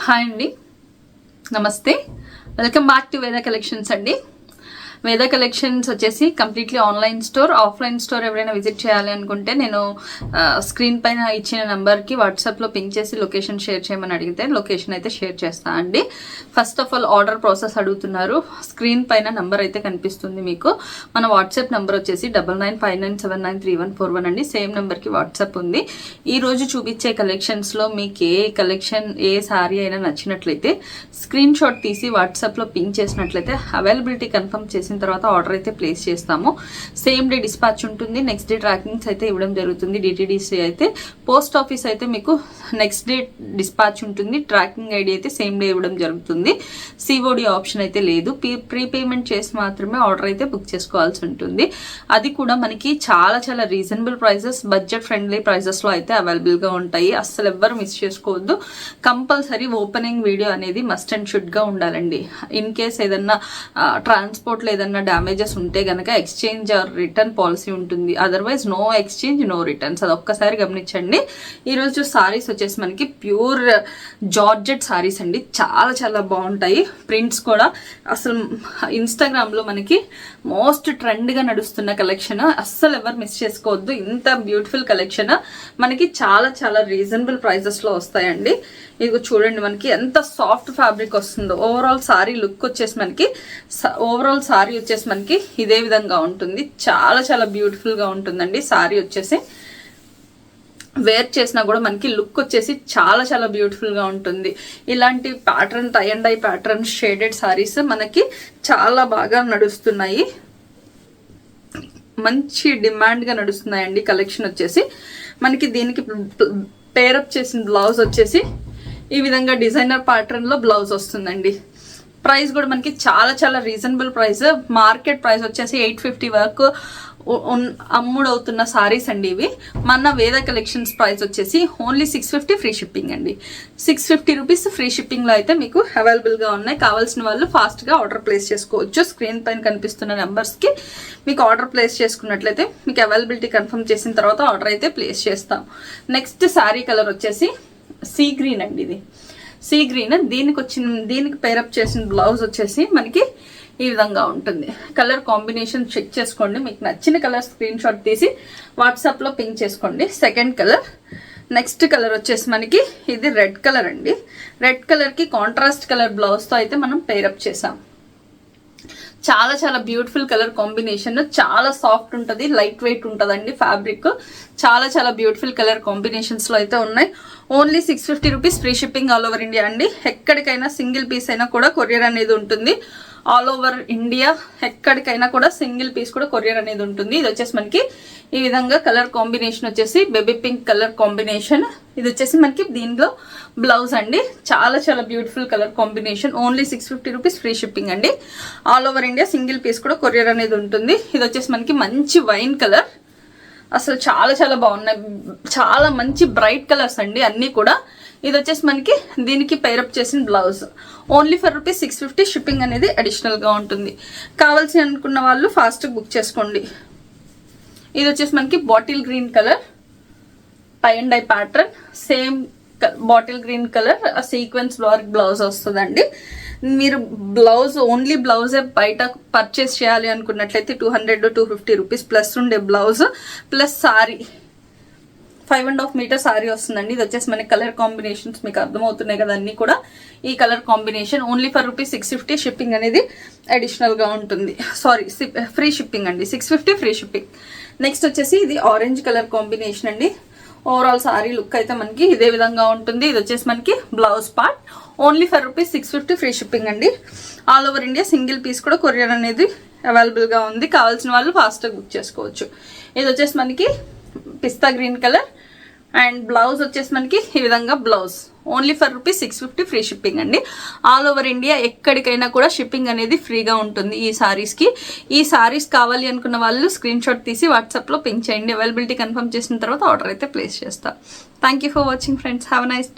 Hi అండి, నమస్తే. Welcome back to వేద కలెక్షన్స్ అండి. వేద కలెక్షన్స్ వచ్చేసి completely online store. Offline store ఎవరైనా విజిట్ చేయాలి అనుకుంటే నేను స్క్రీన్ పైన ఇచ్చిన నెంబర్కి వాట్సాప్లో పింక్ చేసి లొకేషన్ షేర్ చేయమని అడిగితే లొకేషన్ అయితే షేర్ చేస్తా అండి. First of all order process అడుగుతున్నారు. స్క్రీన్ పైన నెంబర్ అయితే కనిపిస్తుంది మీకు. మన వాట్సాప్ నెంబర్ వచ్చేసి 9959793141 అండి. సేమ్ నెంబర్కి వాట్సాప్ ఉంది. ఈరోజు చూపించే కలెక్షన్స్లో మీకు ఏ కలెక్షన్ ఏ శారీ అయినా నచ్చినట్లయితే స్క్రీన్ షాట్ తీసి వాట్సాప్లో పింక్ చేసినట్లయితే అవైలబిలిటీ కన్ఫర్మ్ చేసి తర్వాత ఆర్డర్ అయితే ప్లేస్ చేస్తాము. సేమ్ డే డిస్పాచ్ ఉంటుంది. నెక్స్ట్ డే ట్రాకింగ్స్ అయితే ఇవ్వడం జరుగుతుంది. డిటిడిసి అయితే పోస్ట్ ఆఫీస్ అయితే మీకు నెక్స్ట్ డే డిస్పాచ్ ఉంటుంది. ట్రాకింగ్ ఐడి అయితే సేమ్ డే ఇవ్వడం జరుగుతుంది. సిఓడి ఆప్షన్ అయితే లేదు. ప్రీపేమెంట్ చేసి మాత్రమే ఆర్డర్ అయితే బుక్ చేసుకోవాల్సి ఉంటుంది. అది కూడా మనకి చాలా చాలా రీజనబుల్ ప్రైజెస్, బడ్జెట్ ఫ్రెండ్లీ ప్రైజెస్లో అయితే అవైలబుల్గా ఉంటాయి. అస్సలు ఎవ్వరు మిస్ చేసుకోవద్దు. కంపల్సరీ ఓపెనింగ్ వీడియో అనేది మస్ట్ అండ్ షుడ్గా ఉండాలండి. ఇన్ కేస్ ఏదన్నా ట్రాన్స్పోర్ట్లో ఏదన్నా డ్యామేజెస్ ఉంటే గనక ఎక్స్చేంజ్ ఆర్ రిటర్న్ పాలసీ ఉంటుంది. Otherwise no exchange no returns. అది ఒక్కసారి గమనించండి. ఈరోజు సారీస్ వచ్చేసి మనకి ప్యూర్ జార్జెట్ సారీస్ అండి. చాలా చాలా బాగుంటాయి. ప్రింట్స్ కూడా అసలు ఇన్స్టాగ్రామ్లో మనకి మోస్ట్ ట్రెండ్గా నడుస్తున్న కలెక్షన్. అస్సలు ఎవరు మిస్ చేసుకోవద్దు. ఇంత బ్యూటిఫుల్ కలెక్షన్ మనకి చాలా చాలా రీజనబుల్ ప్రైజెస్లో వస్తాయండి. ఇది చూడండి మనకి ఎంత సాఫ్ట్ ఫ్యాబ్రిక్ వస్తుందో. ఓవరాల్ సారీ లుక్ వచ్చేసి మనకి ఇదే విధంగా ఉంటుంది. చాలా చాలా బ్యూటిఫుల్గా ఉంటుందండి. సారీ వచ్చేసి వేర్ చేసినా కూడా మనకి లుక్ వచ్చేసి చాలా చాలా బ్యూటిఫుల్గా ఉంటుంది. ఇలాంటి pattern tie and dye pattern shaded saris మనకి చాలా బాగా నడుస్తున్నాయి. మంచి డిమాండ్గా నడుస్తున్నాయండి. కలెక్షన్ వచ్చేసి మనకి దీనికి పేరప్ చేసిన బ్లౌజ్ వచ్చేసి ఈ విధంగా డిజైనర్ ప్యాటర్న్లో బ్లౌజ్ వస్తుందండి. ప్రైస్ కూడా మనకి చాలా చాలా రీజనబుల్ ప్రైస్. మార్కెట్ ప్రైస్ వచ్చేసి 850 వరకు అమ్ముడవుతున్న సారీస్ అండి ఇవి. మన వేద కలెక్షన్స్ ప్రైస్ వచ్చేసి ఓన్లీ 650 ఫ్రీ షిప్పింగ్ అండి. 650 రూపీస్ ఫ్రీ షిప్పింగ్లో అయితే మీకు అవైలబుల్గా ఉన్నాయి. కావాల్సిన వాళ్ళు ఫాస్ట్గా ఆర్డర్ ప్లేస్ చేసుకోవచ్చు. స్క్రీన్ పైన కనిపిస్తున్న నెంబర్స్కి మీకు ఆర్డర్ ప్లేస్ చేసుకున్నట్లయితే మీకు అవైలబిలిటీ కన్ఫర్మ్ చేసిన తర్వాత ఆర్డర్ అయితే ప్లేస్ చేస్తాం. నెక్స్ట్ శారీ కలర్ వచ్చేసి సీ గ్రీన్ అండి. ఇది సీ గ్రీన్. దీనికి పేరప్ చేసిన బ్లౌజ్ వచ్చేసి మనకి ఈ విధంగా ఉంటుంది. కలర్ కాంబినేషన్ చెక్ చేసుకోండి. మీకు నచ్చిన కలర్ స్క్రీన్ షాట్ తీసి వాట్సాప్లో పింక్ చేసుకోండి. Second colour. నెక్స్ట్ కలర్ వచ్చేసి మనకి ఇది రెడ్ కలర్ అండి. రెడ్ కలర్కి కాంట్రాస్ట్ కలర్ బ్లౌజ్తో అయితే మనం పేరప్ చేసాం. చాలా చాలా బ్యూటిఫుల్ కలర్ కాంబినేషన్. చాలా సాఫ్ట్ ఉంటుంది, లైట్ వెయిట్ ఉంటుందండి ఫ్యాబ్రిక్. చాలా చాలా బ్యూటిఫుల్ కలర్ కాంబినేషన్స్లో అయితే ఉన్నాయి. Only 650 rupees free shipping all over India అండి. ఎక్కడికైనా సింగిల్ పీస్ అయినా కూడా కొరియర్ అనేది ఉంటుంది. ఆల్ ఓవర్ ఇండియా ఎక్కడికైనా కూడా సింగిల్ పీస్ కూడా కొరియర్ అనేది ఉంటుంది. ఇది వచ్చేసి మనకి ఈ విధంగా కలర్ కాంబినేషన్ వచ్చేసి బేబీ పింక్ కలర్ కాంబినేషన్. ఇది వచ్చేసి మనకి దీనిలో బ్లౌజ్ అండి. చాలా చాలా beautiful colour combination. Only 650 rupees free shipping అండి. All over India single piece కూడా కొరియర్ అనేది ఉంటుంది. ఇది వచ్చేసి మనకి మంచి వైన్ కలర్. అసలు చాలా చాలా బాగున్నాయి. చాలా మంచి బ్రైట్ కలర్స్ అండి అన్నీ కూడా. ఇది వచ్చేసి మనకి దీనికి పేరప్ చేసిన blouse. Only for rupees 650 shipping అనేది అడిషనల్గా ఉంటుంది. కావాల్సి అనుకున్న వాళ్ళు ఫాస్ట్ బుక్ చేసుకోండి. ఇది వచ్చేసి మనకి bottle green colour tie and dye pattern. Same bottle green colour sequence work blouse వస్తుందండి. మీరు బ్లౌజ్ ఓన్లీ బ్లౌజే బయట పర్చేస్ చేయాలి అనుకున్నట్లయితే 200-250 రూపీస్ ప్లస్ ఉండే blouse plus sari 5.5 metre sari వస్తుందండి. ఇది వచ్చేసి మనకి కలర్ కాంబినేషన్స్ మీకు అర్థమవుతున్నాయి కదా అన్నీ కూడా. ఈ colour combination only for rupees 650 shipping అనేది అడిషనల్గా ఉంటుంది. సారీ, ఫ్రీ షిప్పింగ్ అండి. 650 ఫ్రీ షిప్పింగ్. నెక్స్ట్ వచ్చేసి ఇది ఆరెంజ్ కలర్ కాంబినేషన్ అండి. ఓవరాల్ సారీ లుక్ అయితే మనకి ఇదే విధంగా ఉంటుంది. ఇది వచ్చేసి మనకి blouse part. Only for rupees 650 free shipping అండి. All over India single piece కూడా కొరియర్ అనేది అవైలబుల్గా ఉంది. కావాల్సిన వాళ్ళు ఫాస్ట్గా బుక్ చేసుకోవచ్చు. ఇది వచ్చేసి మనకి పిస్తా గ్రీన్ కలర్ అండ్ బ్లౌజ్ వచ్చేసి మనకి ఈ విధంగా blouse. Only for rupees 650 free shipping అండి. ఆల్ ఓవర్ ఇండియా ఎక్కడికైనా కూడా షిప్పింగ్ అనేది ఫ్రీగా ఉంటుంది ఈ సారీస్కి. ఈ సారీస్ కావాలి అనుకున్న వాళ్ళు స్క్రీన్ షాట్ తీసి వాట్సాప్లో పింక్ చేయండి. అవైలబిలిటీ కన్ఫర్మ్ చేసిన తర్వాత ఆర్డర్ అయితే ప్లేస్ చేస్తాం. Thank you for watching friends. Have a nice day.